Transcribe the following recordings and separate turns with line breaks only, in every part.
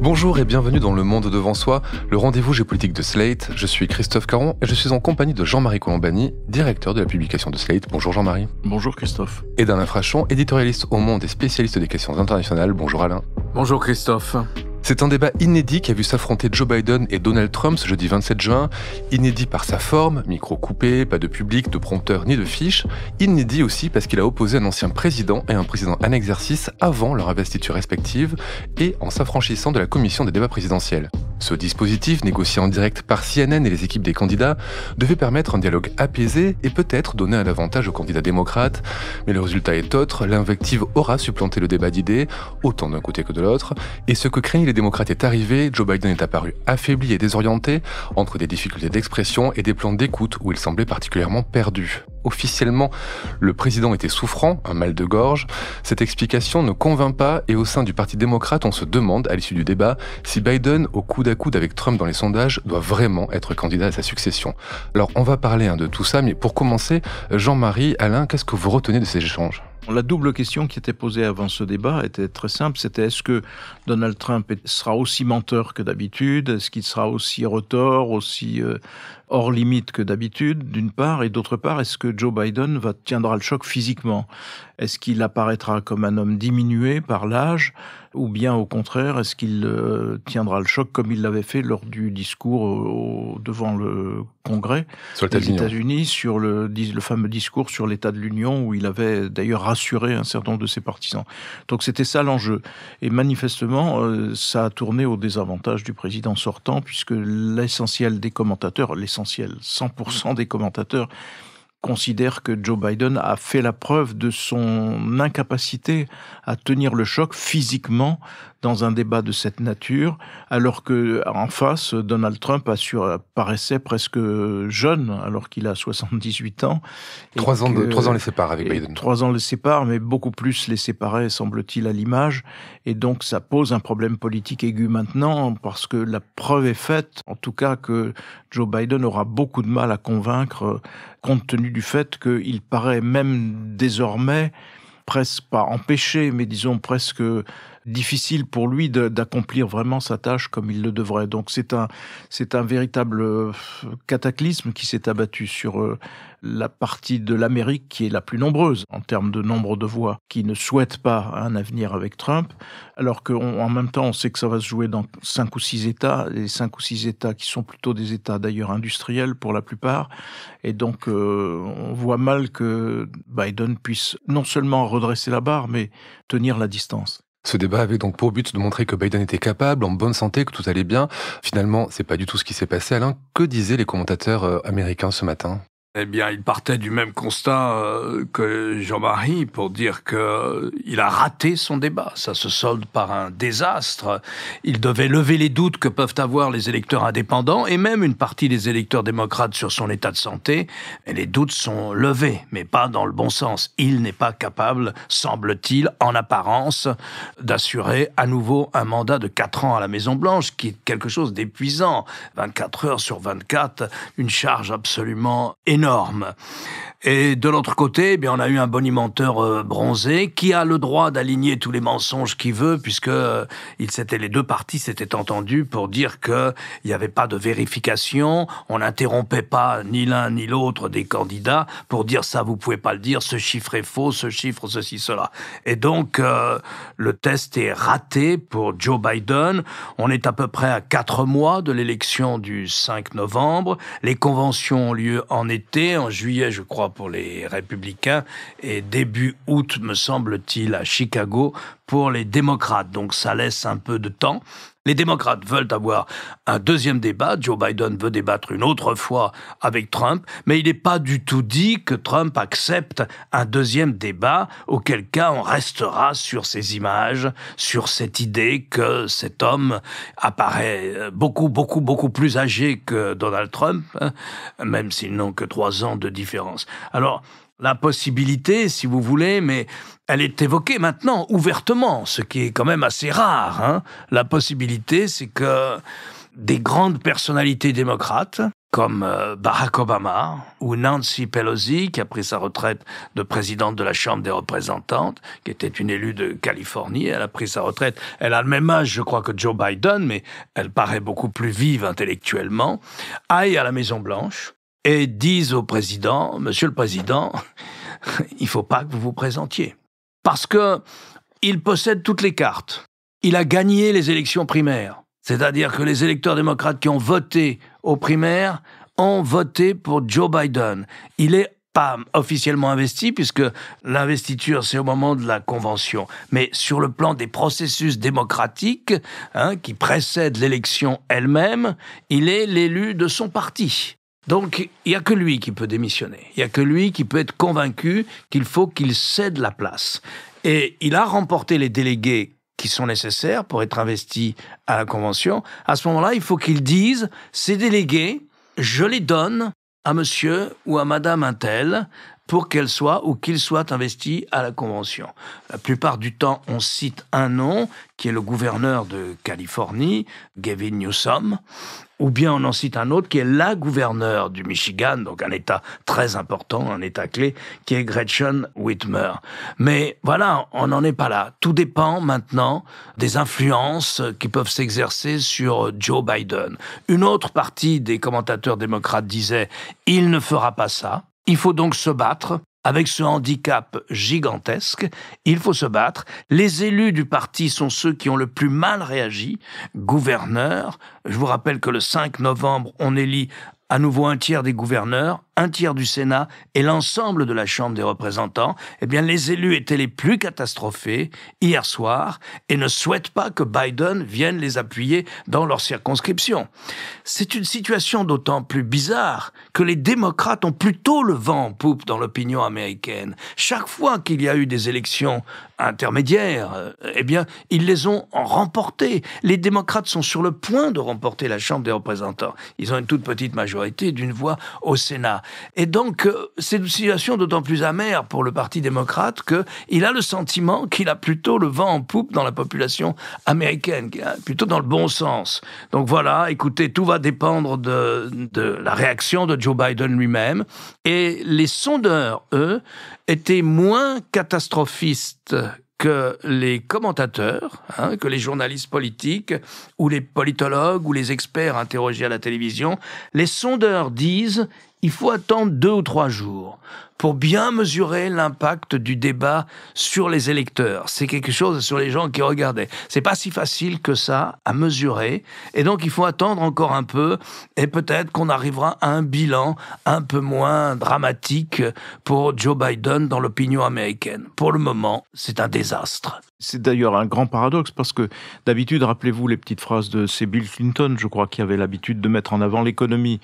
Bonjour et bienvenue dans Le Monde Devant Soi, le rendez-vous géopolitique de Slate. Je suis Christophe Caron et je suis en compagnie de Jean-Marie Colombani, directeur de la publication de Slate. Bonjour Jean-Marie.
Bonjour Christophe.
Et d'Alain Frachon, éditorialiste au Monde et spécialiste des questions internationales. Bonjour Alain.
Bonjour Christophe.
C'est un débat inédit qui a vu s'affronter Joe Biden et Donald Trump ce jeudi 27 juin. Inédit par sa forme, micro coupé, pas de public, de prompteur ni de fiche. Inédit aussi parce qu'il a opposé un ancien président et un président en exercice avant leur investiture respective et en s'affranchissant de la commission des débats présidentiels. Ce dispositif, négocié en direct par CNN et les équipes des candidats, devait permettre un dialogue apaisé et peut-être donner un avantage aux candidats démocrates. Mais le résultat est autre, l'invective aura supplanté le débat d'idées, autant d'un côté que de l'autre, et ce que craignent les démocrates est arrivé, Joe Biden est apparu affaibli et désorienté, entre des difficultés d'expression et des plans d'écoute où il semblait particulièrement perdu. Officiellement, le président était souffrant, un mal de gorge. Cette explication ne convainc pas et au sein du Parti démocrate, on se demande, à l'issue du débat, si Biden, au coude à coude avec Trump dans les sondages, doit vraiment être candidat à sa succession. Alors, on va parler de tout ça, mais pour commencer, Jean-Marie, Alain, qu'est-ce que vous retenez de ces échanges ?
La double question qui était posée avant ce débat était très simple, c'était est-ce que Donald Trump sera aussi menteur que d'habitude, est-ce qu'il sera aussi retors, aussi hors limite que d'habitude, d'une part, et d'autre part, est-ce que Joe Biden tiendra le choc physiquement ? Est-ce qu'il apparaîtra comme un homme diminué par l'âge, ou bien au contraire, est-ce qu'il tiendra le choc comme il l'avait fait lors du discours devant le Congrès des États-Unis sur le fameux discours sur l'état de l'Union où il avait d'ailleurs rassuré un certain nombre de ses partisans. Donc c'était ça l'enjeu. Et manifestement, ça a tourné au désavantage du président sortant puisque l'essentiel des commentateurs, 100% des commentateurs, considère que Joe Biden a fait la preuve de son incapacité à tenir le choc physiquement dans un débat de cette nature, alors que en face, Donald Trump paraissait presque jeune, alors qu'il a 78 ans.
3 ans les séparent avec Biden.
3 ans les séparent, mais beaucoup plus les séparaient, semble-t-il, à l'image. Et donc, ça pose un problème politique aigu maintenant, parce que la preuve est faite, en tout cas, que Joe Biden aura beaucoup de mal à convaincre, compte tenu du fait qu'il paraît même désormais presque pas empêché, mais disons presque difficile pour lui d'accomplir vraiment sa tâche comme il le devrait. Donc c'est un véritable cataclysme qui s'est abattu sur la partie de l'Amérique qui est la plus nombreuse en termes de nombre de voix, qui ne souhaite pas un avenir avec Trump, alors qu'en même temps on sait que ça va se jouer dans 5 ou 6 États, les 5 ou 6 États qui sont plutôt des États d'ailleurs industriels pour la plupart, et donc on voit mal que Biden puisse non seulement redresser la barre, mais tenir la distance.
Ce débat avait donc pour but de montrer que Biden était capable, en bonne santé, que tout allait bien. Finalement, c'est pas du tout ce qui s'est passé. Alain, que disaient les commentateurs américains ce matin ?
Eh bien, il partait du même constat que Jean-Marie pour dire qu'il a raté son débat. Ça se solde par un désastre. Il devait lever les doutes que peuvent avoir les électeurs indépendants et même une partie des électeurs démocrates sur son état de santé. Et les doutes sont levés, mais pas dans le bon sens. Il n'est pas capable, semble-t-il, en apparence, d'assurer à nouveau un mandat de 4 ans à la Maison-Blanche, qui est quelque chose d'épuisant. 24 heures sur 24, une charge absolument énorme. Et de l'autre côté, eh bien, on a eu un bonimenteur bronzé qui a le droit d'aligner tous les mensonges qu'il veut, puisque les deux partis s'étaient entendus pour dire qu'il n'y avait pas de vérification, on n'interrompait pas ni l'un ni l'autre des candidats pour dire ça, vous pouvez pas le dire, ce chiffre est faux, ce chiffre, ceci, cela. Et donc, le test est raté pour Joe Biden. On est à peu près à 4 mois de l'élection du 5 novembre. Les conventions ont lieu en été, en juillet, je crois, pour les républicains, et début août, me semble-t-il, à Chicago, pour les démocrates. Donc ça laisse un peu de temps. Les démocrates veulent avoir un deuxième débat. Joe Biden veut débattre une autre fois avec Trump, mais il n'est pas du tout dit que Trump accepte un deuxième débat, auquel cas on restera sur ces images, sur cette idée que cet homme apparaît beaucoup plus âgé que Donald Trump, même s'ils n'ont que 3 ans de différence. Alors, la possibilité, si vous voulez, mais elle est évoquée maintenant ouvertement, ce qui est quand même assez rare. La possibilité, c'est que des grandes personnalités démocrates comme Barack Obama ou Nancy Pelosi, qui a pris sa retraite de présidente de la Chambre des représentants, qui était une élue de Californie. Elle a pris sa retraite. Elle a le même âge, je crois, que Joe Biden, mais elle paraît beaucoup plus vive intellectuellement. Aille à la Maison-Blanche et disent au président, « Monsieur le Président, il ne faut pas que vous vous présentiez. » Parce qu'il possède toutes les cartes. Il a gagné les élections primaires. C'est-à-dire que les électeurs démocrates qui ont voté aux primaires ont voté pour Joe Biden. Il n'est pas officiellement investi, puisque l'investiture, c'est au moment de la convention. Mais sur le plan des processus démocratiques, qui précèdent l'élection elle-même, il est l'élu de son parti. Donc, il n'y a que lui qui peut démissionner. Il n'y a que lui qui peut être convaincu qu'il faut qu'il cède la place. Et il a remporté les délégués qui sont nécessaires pour être investis à la Convention. À ce moment-là, il faut qu'il dise, ces délégués, je les donne à monsieur ou à madame un tel pour qu'elle soit ou qu'il soit investi à la Convention. La plupart du temps, on cite un nom, qui est le gouverneur de Californie, Gavin Newsom, ou bien on en cite un autre qui est la gouverneure du Michigan, donc un État très important, un État clé, qui est Gretchen Whitmer. Mais voilà, on n'en est pas là. Tout dépend maintenant des influences qui peuvent s'exercer sur Joe Biden. Une autre partie des commentateurs démocrates disait « il ne fera pas ça ». Il faut donc se battre avec ce handicap gigantesque. Il faut se battre. Les élus du parti sont ceux qui ont le plus mal réagi. Gouverneurs. Je vous rappelle que le 5 novembre, on élit à nouveau un tiers des gouverneurs, un tiers du Sénat et l'ensemble de la Chambre des représentants. Eh bien, les élus étaient les plus catastrophés hier soir et ne souhaitent pas que Biden vienne les appuyer dans leur circonscription. C'est une situation d'autant plus bizarre que les démocrates ont plutôt le vent en poupe dans l'opinion américaine. Chaque fois qu'il y a eu des élections intermédiaires, eh bien, ils les ont remportées. Les démocrates sont sur le point de remporter la Chambre des représentants. Ils ont une toute petite majorité d'une voix au Sénat. Et donc, c'est une situation d'autant plus amère pour le Parti démocrate qu'il a le sentiment qu'il a plutôt le vent en poupe dans la population américaine, plutôt dans le bon sens. Donc voilà, écoutez, tout va dépendre de la réaction de Joe Biden lui-même. Et les sondeurs, eux, étaient moins catastrophistes que les commentateurs, que les journalistes politiques, ou les politologues, ou les experts interrogés à la télévision. Les sondeurs disent il faut attendre 2 ou 3 jours pour bien mesurer l'impact du débat sur les électeurs. C'est quelque chose sur les gens qui regardaient. C'est pas si facile que ça à mesurer. Et donc, il faut attendre encore un peu et peut-être qu'on arrivera à un bilan un peu moins dramatique pour Joe Biden dans l'opinion américaine. Pour le moment, c'est un désastre.
C'est d'ailleurs un grand paradoxe parce que d'habitude, rappelez-vous les petites phrases c'est Bill Clinton, je crois, qui avait l'habitude de mettre en avant l'économie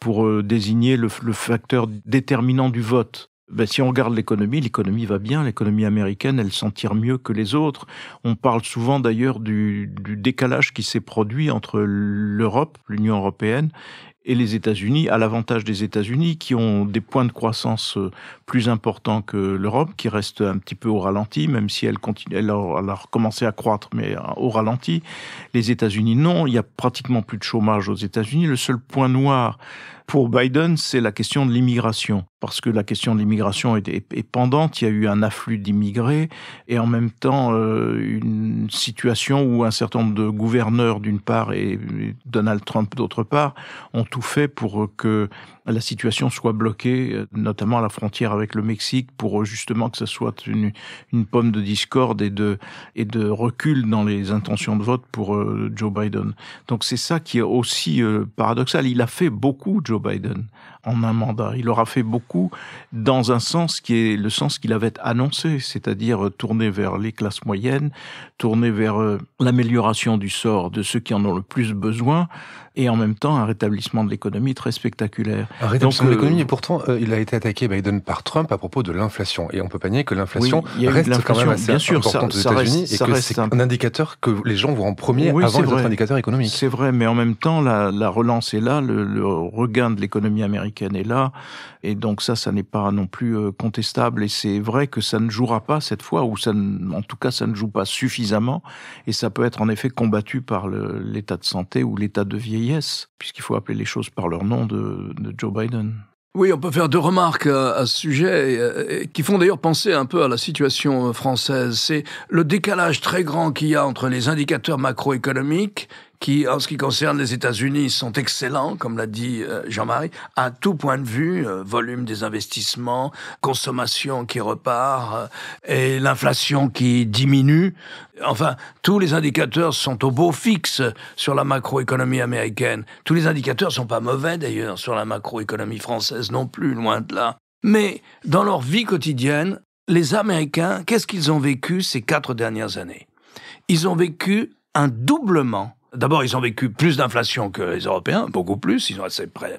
pour désigner le facteur déterminant du vote. Si on regarde l'économie va bien, l'économie américaine, elle s'en tire mieux que les autres. On parle souvent d'ailleurs du décalage qui s'est produit entre l'Europe, l'Union européenne, et les États-Unis, à l'avantage des États-Unis, qui ont des points de croissance plus importants que l'Europe, qui reste un petit peu au ralenti, même si elle a recommencé à croître, mais au ralenti. Les États-Unis, non, il y a pratiquement plus de chômage aux États-Unis. Le seul point noir pour Biden, c'est la question de l'immigration, parce que la question de l'immigration est pendante. Il y a eu un afflux d'immigrés et en même temps une situation où un certain nombre de gouverneurs d'une part et Donald Trump d'autre part ont tout fait pour que la situation soit bloquée, notamment à la frontière avec le Mexique, pour justement que ce soit une pomme de discorde et de recul dans les intentions de vote pour Joe Biden. Donc c'est ça qui est aussi paradoxal. Il a fait beaucoup, Joe Biden, en un mandat. Il aura fait beaucoup dans un sens qui est le sens qu'il avait annoncé, c'est-à-dire tourner vers les classes moyennes, tourner vers l'amélioration du sort de ceux qui en ont le plus besoin, et en même temps un rétablissement de l'économie très spectaculaire.
Un rétablissement de l'économie, et pourtant, il a été attaqué, Biden, par Trump à propos de l'inflation. Et on peut pas nier que l'inflation reste quand même assez importante aux États-Unis et que c'est un indicateur que les gens voient en premier avant les autres indicateurs économiques.
C'est vrai, mais en même temps, la relance est là, le regain de l'économie américaine américaine est là. Et donc ça n'est pas non plus contestable. Et c'est vrai que ça ne jouera pas cette fois, ou en tout cas, ça ne joue pas suffisamment. Et ça peut être en effet combattu par l'état de santé ou l'état de vieillesse, puisqu'il faut appeler les choses par leur nom de Joe Biden.
Oui, on peut faire 2 remarques à ce sujet, qui font d'ailleurs penser un peu à la situation française. C'est le décalage très grand qu'il y a entre les indicateurs macroéconomiques, qui, en ce qui concerne les États-Unis, sont excellents, comme l'a dit Jean-Marie, à tout point de vue, volume des investissements, consommation qui repart, et l'inflation qui diminue. Enfin, tous les indicateurs sont au beau fixe sur la macroéconomie américaine. Tous les indicateurs sont pas mauvais, d'ailleurs, sur la macroéconomie française non plus, loin de là. Mais, dans leur vie quotidienne, les Américains, qu'est-ce qu'ils ont vécu ces 4 dernières années? Ils ont vécu un doublement. D'abord, ils ont vécu plus d'inflation que les Européens, beaucoup plus, ils ont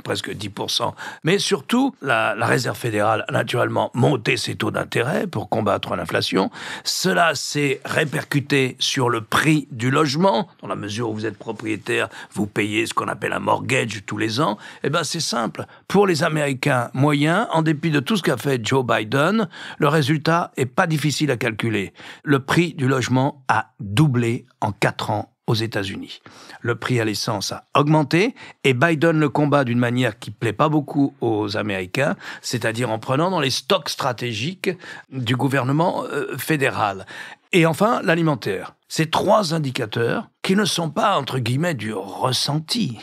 presque 10%. Mais surtout, la Réserve fédérale a naturellement monté ses taux d'intérêt pour combattre l'inflation. Cela s'est répercuté sur le prix du logement. Dans la mesure où vous êtes propriétaire, vous payez ce qu'on appelle un mortgage tous les ans. Eh ben, c'est simple. Pour les Américains moyens, en dépit de tout ce qu'a fait Joe Biden, le résultat est pas difficile à calculer. Le prix du logement a doublé en 4 ans. Aux États-Unis. Le prix à l'essence a augmenté et Biden le combat d'une manière qui plaît pas beaucoup aux Américains, c'est-à-dire en prenant dans les stocks stratégiques du gouvernement fédéral. Et enfin, l'alimentaire. Ces 3 indicateurs qui ne sont pas, entre guillemets, du ressenti.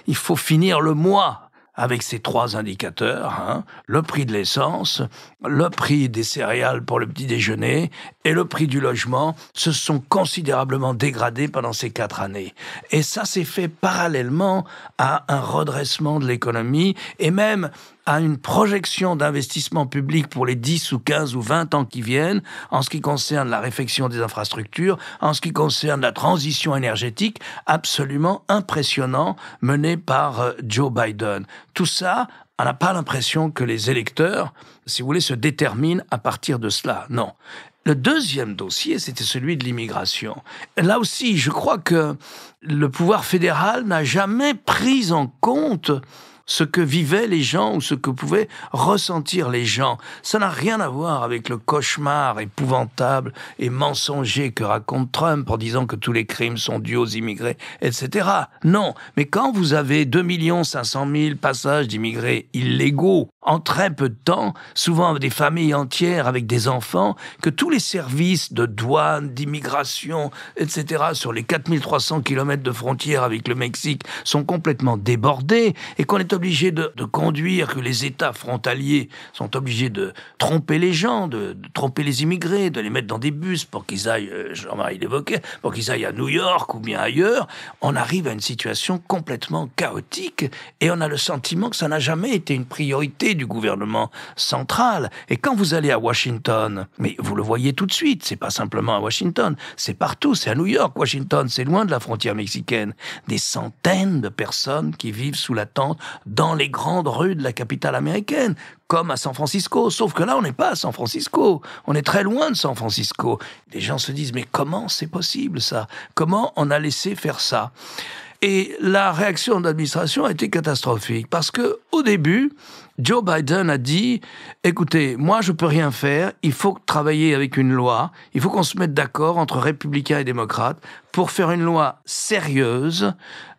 Il faut finir le mois avec ces 3 indicateurs, le prix de l'essence, le prix des céréales pour le petit déjeuner et le prix du logement se sont considérablement dégradés pendant ces 4 années. Et ça s'est fait parallèlement à un redressement de l'économie et même à une projection d'investissement public pour les 10 ou 15 ou 20 ans qui viennent, en ce qui concerne la réfection des infrastructures, en ce qui concerne la transition énergétique, absolument impressionnant, mené par Joe Biden. Tout ça, on n'a pas l'impression que les électeurs, si vous voulez, se déterminent à partir de cela. Non. Le deuxième dossier, c'était celui de l'immigration. Là aussi, je crois que le pouvoir fédéral n'a jamais pris en compte ce que vivaient les gens ou ce que pouvaient ressentir les gens. Ça n'a rien à voir avec le cauchemar épouvantable et mensonger que raconte Trump en disant que tous les crimes sont dus aux immigrés, etc. Non, mais quand vous avez 2 500 000 passages d'immigrés illégaux en très peu de temps, souvent des familles entières avec des enfants, que tous les services de douane, d'immigration, etc., sur les 4300 kilomètres de frontières avec le Mexique sont complètement débordés et qu'on est obligé de conduire, que les États frontaliers sont obligés de tromper les gens, de tromper les immigrés, de les mettre dans des bus pour qu'ils aillent, Jean-Marie l'évoquait, pour qu'ils aillent à New York ou bien ailleurs, on arrive à une situation complètement chaotique et on a le sentiment que ça n'a jamais été une priorité du gouvernement central. Et quand vous allez à Washington, mais vous le voyez tout de suite, c'est pas simplement à Washington, c'est partout, c'est à New York. Washington, c'est loin de la frontière mexicaine. Des centaines de personnes qui vivent sous la tente dans les grandes rues de la capitale américaine, comme à San Francisco. Sauf que là, on n'est pas à San Francisco. On est très loin de San Francisco. Les gens se disent, mais comment c'est possible ça? Comment on a laissé faire ça? Et la réaction de l'administration a été catastrophique parce que, au début, Joe Biden a dit « Écoutez, moi je peux rien faire, il faut travailler avec une loi, il faut qu'on se mette d'accord entre républicains et démocrates pour faire une loi sérieuse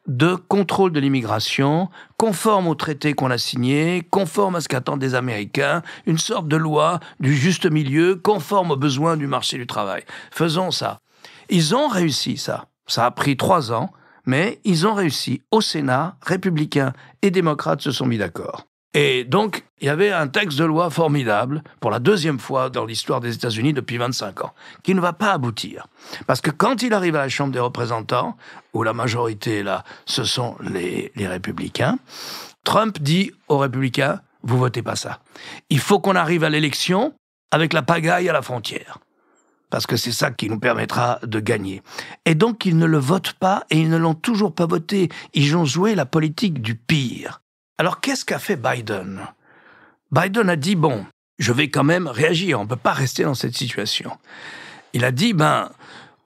de contrôle de l'immigration, conforme au traité qu'on a signé, conforme à ce qu'attendent les Américains, une sorte de loi du juste milieu, conforme aux besoins du marché du travail. Faisons ça. » Ils ont réussi ça. Ça a pris 3 ans. Mais ils ont réussi. Au Sénat, républicains et démocrates se sont mis d'accord. Et donc, il y avait un texte de loi formidable, pour la 2e fois dans l'histoire des États-Unis depuis 25 ans, qui ne va pas aboutir. Parce que quand il arrive à la Chambre des représentants, où la majorité, là, ce sont les républicains, Trump dit aux républicains, vous votez pas ça. Il faut qu'on arrive à l'élection avec la pagaille à la frontière. Parce que c'est ça qui nous permettra de gagner. Et donc, ils ne le votent pas et ils ne l'ont toujours pas voté. Ils ont joué la politique du pire. Alors, qu'est-ce qu'a fait Biden? Biden a dit, bon, je vais quand même réagir, on ne peut pas rester dans cette situation. Il a dit,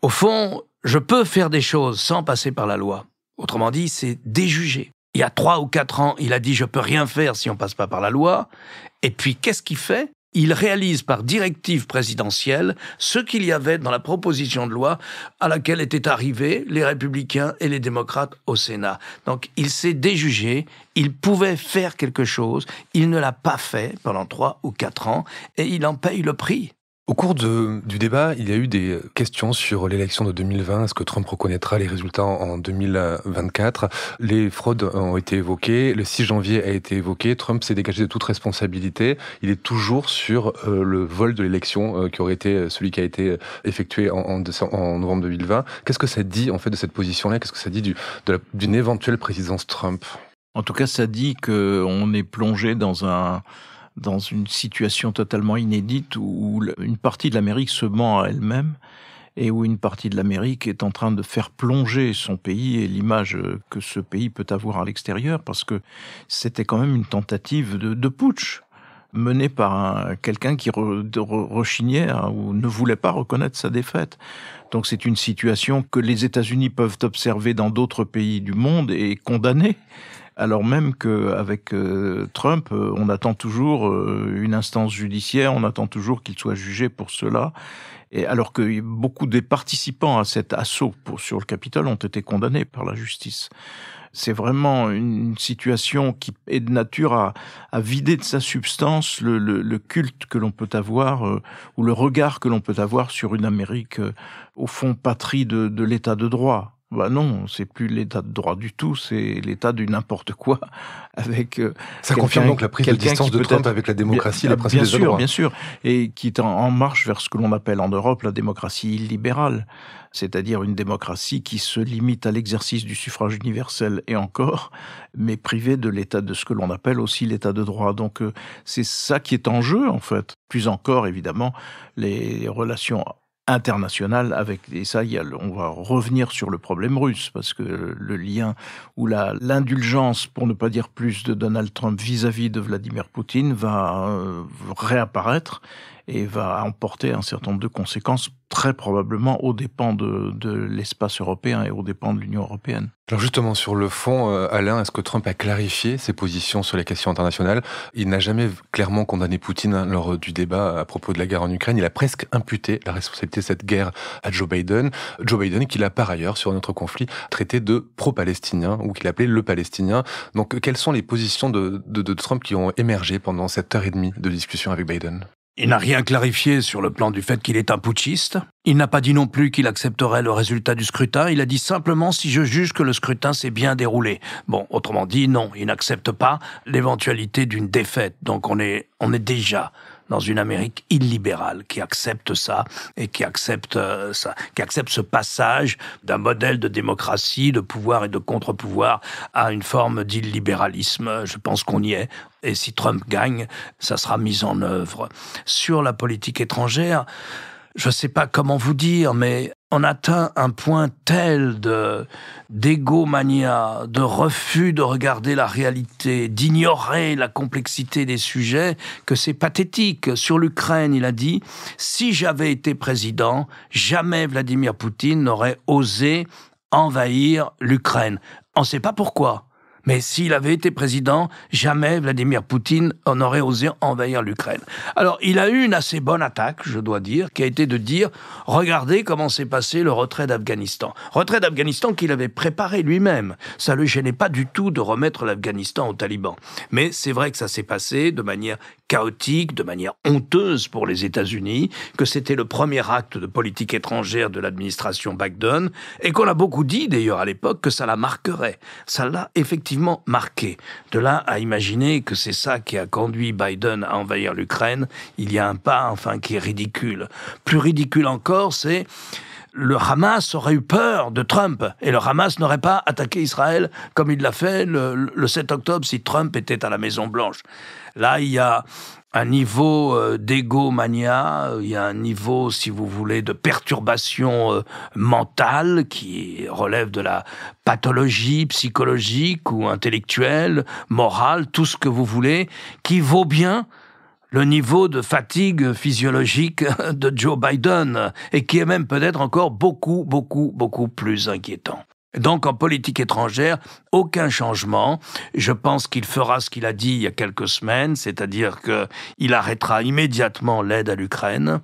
au fond, je peux faire des choses sans passer par la loi. Autrement dit, c'est déjuger. Il y a 3 ou 4 ans, il a dit « je peux rien faire si on passe pas par la loi ». Et puis, qu'est-ce qu'il fait ? Il réalise par directive présidentielle ce qu'il y avait dans la proposition de loi à laquelle étaient arrivés les républicains et les démocrates au Sénat. Donc, il s'est déjugé, il pouvait faire quelque chose, il ne l'a pas fait pendant 3 ou 4 ans, et il en paye le prix.
Au cours du débat, il y a eu des questions sur l'élection de 2020. Est-ce que Trump reconnaîtra les résultats en 2024 ? Les fraudes ont été évoquées. Le 6 janvier a été évoqué. Trump s'est dégagé de toute responsabilité. Il est toujours sur le vol de l'élection qui aurait été celui qui a été effectué en novembre 2020. Qu'est-ce que ça dit en fait de cette position-là ? Qu'est-ce que ça dit d'une éventuelle présidence Trump ?
En tout cas, ça dit qu'on est plongé dans une situation totalement inédite où une partie de l'Amérique se ment à elle-même et où une partie de l'Amérique est en train de faire plonger son pays et l'image que ce pays peut avoir à l'extérieur, parce que c'était quand même une tentative de putsch menée par quelqu'un qui rechignait ou ne voulait pas reconnaître sa défaite. Donc c'est une situation que les États-Unis peuvent observer dans d'autres pays du monde et condamner. Alors même qu'avec Trump, on attend toujours une instance judiciaire, on attend toujours qu'il soit jugé pour cela. Et alors que beaucoup des participants à cet assaut sur le Capitole ont été condamnés par la justice. C'est vraiment une situation qui est de nature à vider de sa substance le culte que l'on peut avoir ou le regard que l'on peut avoir sur une Amérique au fond patrie de l'état de droit. Bah non, c'est plus l'état de droit du tout, c'est l'état du n'importe quoi avec
ça confirme donc la prise de distance de Trump avec la démocratie et les principes des droits.
Bien sûr, et qui est en marche vers ce que l'on appelle en Europe la démocratie illibérale, c'est-à-dire une démocratie qui se limite à l'exercice du suffrage universel et encore, mais privée de l'état de ce que l'on appelle aussi l'état de droit. Donc c'est ça qui est en jeu en fait. Plus encore évidemment les relations internationale et ça, on va revenir sur le problème russe, parce que le lien ou l'indulgence, pour ne pas dire plus, de Donald Trump vis-à-vis de Vladimir Poutine va réapparaître et va emporter un certain nombre de conséquences, très probablement aux dépens de l'espace européen et aux dépens de l'Union européenne.
Alors justement, sur le fond, Alain, est-ce que Trump a clarifié ses positions sur les questions internationales ? Il n'a jamais clairement condamné Poutine lors du débat à propos de la guerre en Ukraine. Il a presque imputé la responsabilité de cette guerre à Joe Biden. Joe Biden, qu'il a par ailleurs, sur un autre conflit, traité de pro-palestinien, ou qu'il appelait le palestinien. Donc, quelles sont les positions de Trump qui ont émergé pendant cette heure et demie de discussion avec Biden ?
Il n'a rien clarifié sur le plan du fait qu'il est un putschiste. Il n'a pas dit non plus qu'il accepterait le résultat du scrutin. Il a dit simplement « si je juge que le scrutin s'est bien déroulé ». Bon, autrement dit, non, il n'accepte pas l'éventualité d'une défaite. Donc on est déjà dans une Amérique illibérale qui accepte ça et qui accepte ce passage d'un modèle de démocratie, de pouvoir et de contre-pouvoir à une forme d'illibéralisme. Je pense qu'on y est. Et si Trump gagne, ça sera mis en œuvre. Sur la politique étrangère, je ne sais pas comment vous dire, mais on atteint un point tel d'égomania, de refus de regarder la réalité, d'ignorer la complexité des sujets, que c'est pathétique. Sur l'Ukraine, il a dit « Si j'avais été président, jamais Vladimir Poutine n'aurait osé envahir l'Ukraine. » On ne sait pas pourquoi. Mais s'il avait été président, jamais Vladimir Poutine n'aurait osé envahir l'Ukraine. Alors, il a eu une assez bonne attaque, je dois dire, qui a été de dire « Regardez comment s'est passé le retrait d'Afghanistan ». Retrait d'Afghanistan qu'il avait préparé lui-même. Ça ne le gênait pas du tout de remettre l'Afghanistan aux talibans. Mais c'est vrai que ça s'est passé de manière chaotique, de manière honteuse pour les États-Unis, que c'était le premier acte de politique étrangère de l'administration Biden, et qu'on a beaucoup dit d'ailleurs à l'époque que ça la marquerait. Ça l'a effectivement marqué. De là à imaginer que c'est ça qui a conduit Biden à envahir l'Ukraine, il y a un pas enfin qui est ridicule. Plus ridicule encore, c'est le Hamas aurait eu peur de Trump et le Hamas n'aurait pas attaqué Israël comme il l'a fait le 7 octobre si Trump était à la Maison-Blanche. Là, il y a un niveau d'égomania, il y a un niveau, si vous voulez, de perturbation mentale qui relève de la pathologie psychologique ou intellectuelle, morale, tout ce que vous voulez, qui vaut bien le niveau de fatigue physiologique de Joe Biden et qui est même peut-être encore beaucoup plus inquiétant. Donc, en politique étrangère, aucun changement. Je pense qu'il fera ce qu'il a dit il y a quelques semaines, c'est-à-dire qu'il arrêtera immédiatement l'aide à l'Ukraine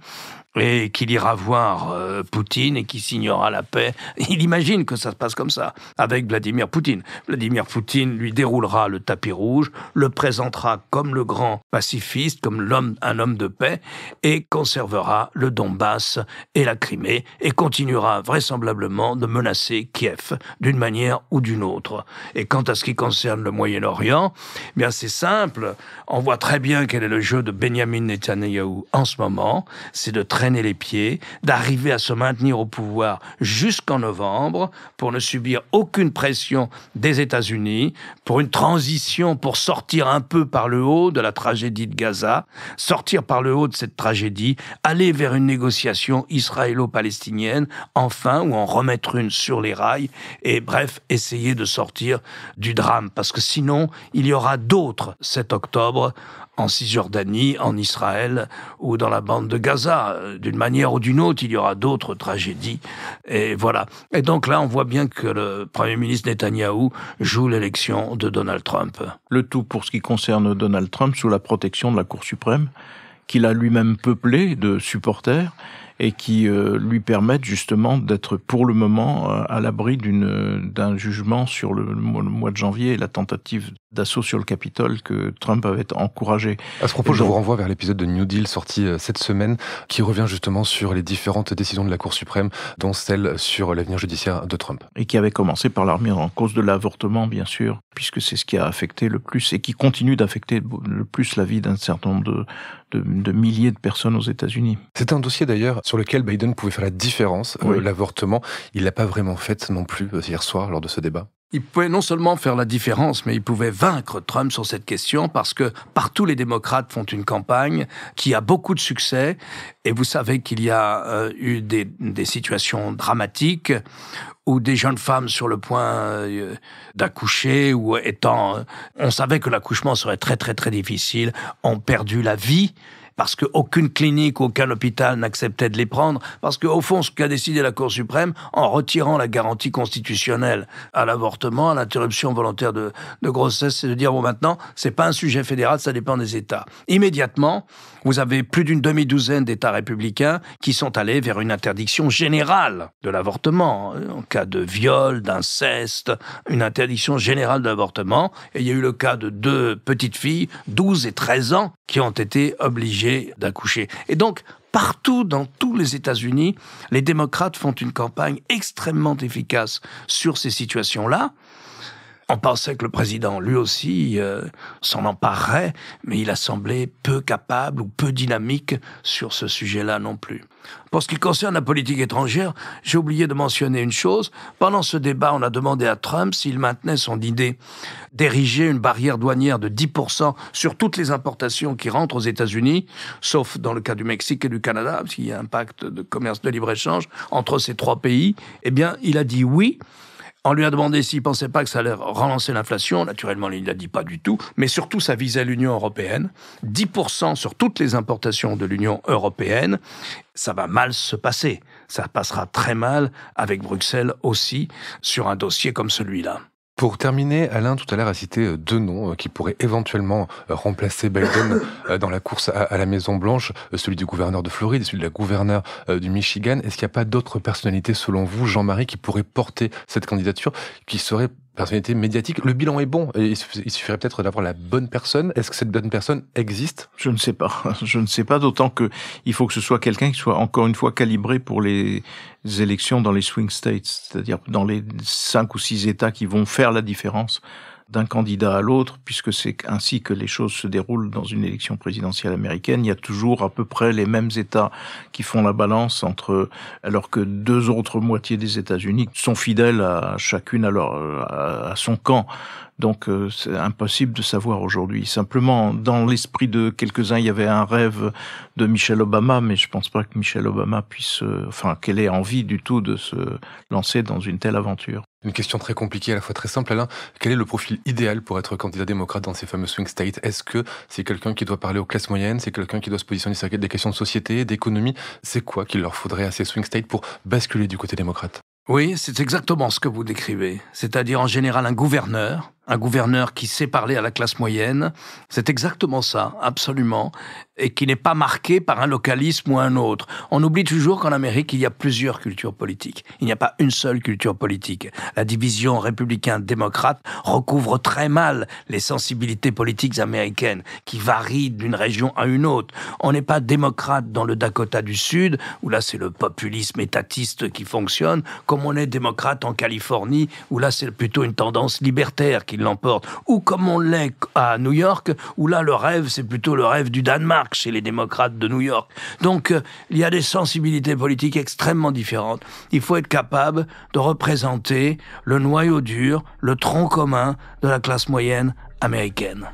et qu'il ira voir Poutine et qu'il signera la paix. Il imagine que ça se passe comme ça, avec Vladimir Poutine. Vladimir Poutine lui déroulera le tapis rouge, le présentera comme le grand pacifiste, comme un homme de paix, et conservera le Donbass et la Crimée, et continuera vraisemblablement de menacer Kiev d'une manière ou d'une autre. Et quant à ce qui concerne le Moyen-Orient, eh bien c'est simple, on voit très bien quel est le jeu de Benjamin Netanyahou en ce moment, c'est de traîner les pieds, d'arriver à se maintenir au pouvoir jusqu'en novembre pour ne subir aucune pression des États-Unis, pour une transition, pour sortir un peu par le haut de la tragédie de Gaza, sortir par le haut de cette tragédie, aller vers une négociation israélo-palestinienne, enfin, ou en remettre une sur les rails, et bref, essayer de sortir du drame, parce que sinon, il y aura d'autres 7 octobre en Cisjordanie, en Israël ou dans la bande de Gaza. D'une manière ou d'une autre, il y aura d'autres tragédies. Et voilà. Et donc là, on voit bien que le Premier ministre Netanyahou joue l'élection de Donald Trump.
Le tout pour ce qui concerne Donald Trump sous la protection de la Cour suprême, qu'il a lui-même peuplée de supporters et qui lui permettent justement d'être pour le moment à l'abri d'un jugement sur le mois de janvier et la tentative d'assaut sur le Capitole que Trump avait encouragé.
À ce propos, je vous renvoie vers l'épisode de New Deal sorti cette semaine qui revient justement sur les différentes décisions de la Cour suprême, dont celle sur l'avenir judiciaire de Trump.
Et qui avait commencé par la remise en cause de l'avortement, bien sûr, puisque c'est ce qui a affecté le plus et qui continue d'affecter le plus la vie d'un certain nombre de milliers de personnes aux États-Unis.
C'est un dossier d'ailleurs sur lequel Biden pouvait faire la différence.
Oui.
L'avortement, il l'a pas vraiment fait non plus hier soir lors de ce débat.
Il pouvait non seulement faire la différence, mais il pouvait vaincre Trump sur cette question parce que partout les démocrates font une campagne qui a beaucoup de succès. Et vous savez qu'il y a eu des situations dramatiques où des jeunes femmes sur le point d'accoucher ou on savait que l'accouchement serait très très très difficile, ont perdu la vie. Parce qu'aucune clinique, aucun hôpital n'acceptait de les prendre, parce qu'au fond, ce qu'a décidé la Cour suprême, en retirant la garantie constitutionnelle à l'avortement, à l'interruption volontaire de grossesse, c'est de dire, bon, maintenant, c'est pas un sujet fédéral, ça dépend des États. Immédiatement, vous avez plus d'une demi-douzaine d'États républicains qui sont allés vers une interdiction générale de l'avortement, en cas de viol, d'inceste, une interdiction générale de l'avortement. Et il y a eu le cas de 2 petites filles, 12 et 13 ans, qui ont été obligées d'accoucher. Et donc, partout dans tous les États-Unis, les démocrates font une campagne extrêmement efficace sur ces situations-là. On pensait que le président, lui aussi, s'en emparerait, mais il a semblé peu capable ou peu dynamique sur ce sujet-là non plus. Pour ce qui concerne la politique étrangère, j'ai oublié de mentionner une chose. Pendant ce débat, on a demandé à Trump s'il maintenait son idée d'ériger une barrière douanière de 10% sur toutes les importations qui rentrent aux États-Unis, sauf dans le cas du Mexique et du Canada, parce qu'il y a un pacte de commerce de libre-échange entre ces 3 pays. Eh bien, il a dit oui. On lui a demandé s'il ne pensait pas que ça allait relancer l'inflation. Naturellement, il ne l'a dit pas du tout. Mais surtout, ça visait l'Union européenne. 10% sur toutes les importations de l'Union européenne. Ça va mal se passer. Ça passera très mal avec Bruxelles aussi sur un dossier comme celui-là.
Pour terminer, Alain, tout à l'heure, a cité 2 noms qui pourraient éventuellement remplacer Biden dans la course à la Maison-Blanche, celui du gouverneur de Floride et celui de la gouverneure du Michigan. Est-ce qu'il n'y a pas d'autres personnalités, selon vous, Jean-Marie, qui pourraient porter cette candidature, qui seraient personnalité médiatique? Le bilan est bon. Il suffirait peut-être d'avoir la bonne personne. Est-ce que cette bonne personne existe?
Je ne sais pas. Je ne sais pas, d'autant que il faut que ce soit quelqu'un qui soit encore une fois calibré pour les élections dans les swing states, c'est-à-dire dans les 5 ou 6 États qui vont faire la différence d'un candidat à l'autre, puisque c'est ainsi que les choses se déroulent dans une élection présidentielle américaine. Il y a toujours à peu près les mêmes États qui font la balance alors que 2 autres moitiés des États-Unis sont fidèles à chacune à son camp. Donc c'est impossible de savoir aujourd'hui. Simplement, dans l'esprit de quelques-uns, il y avait un rêve de Michelle Obama, mais je pense pas que Michelle Obama qu'elle ait envie du tout de se lancer dans une telle aventure.
Une question très compliquée, à la fois très simple, Alain. Quel est le profil idéal pour être candidat démocrate dans ces fameux swing states? Est-ce que c'est quelqu'un qui doit parler aux classes moyennes? C'est quelqu'un qui doit se positionner sur des questions de société, d'économie? C'est quoi qu'il leur faudrait à ces swing states pour basculer du côté démocrate?
Oui, c'est exactement ce que vous décrivez. C'est-à-dire en général un gouverneur qui sait parler à la classe moyenne. C'est exactement ça, absolument. Et qui n'est pas marqué par un localisme ou un autre. On oublie toujours qu'en Amérique, il y a plusieurs cultures politiques. Il n'y a pas une seule culture politique. La division républicain-démocrate recouvre très mal les sensibilités politiques américaines, qui varient d'une région à une autre. On n'est pas démocrate dans le Dakota du Sud, où là c'est le populisme étatiste qui fonctionne, comme on est démocrate en Californie, où là c'est plutôt une tendance libertaire qui l'emporte, ou comme on l'est à New York, où là le rêve c'est plutôt le rêve du Danemark chez les démocrates de New York. Donc il y a des sensibilités politiques extrêmement différentes. Il faut être capable de représenter le noyau dur, le tronc commun de la classe moyenne américaine.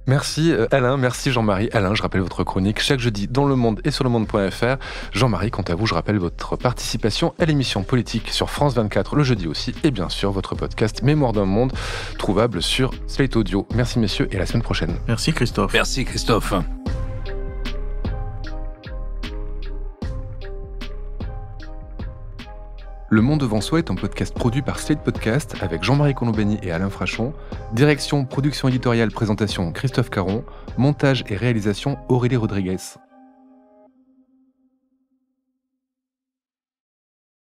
Merci Alain, merci Jean-Marie. Alain, je rappelle votre chronique chaque jeudi dans Le Monde et sur lemonde.fr. Jean-Marie, quant à vous, je rappelle votre participation à l'émission politique sur France 24 le jeudi aussi, et bien sûr votre podcast Mémoire d'un monde, trouvable sur Slate Audio. Merci messieurs et à la semaine prochaine.
Merci Christophe.
Merci Christophe.
Le Monde devant soi est un podcast produit par Slate Podcast avec Jean-Marie Colombani et Alain Frachon. Direction, production éditoriale, présentation Christophe Caron. Montage et réalisation Aurélie Rodriguez.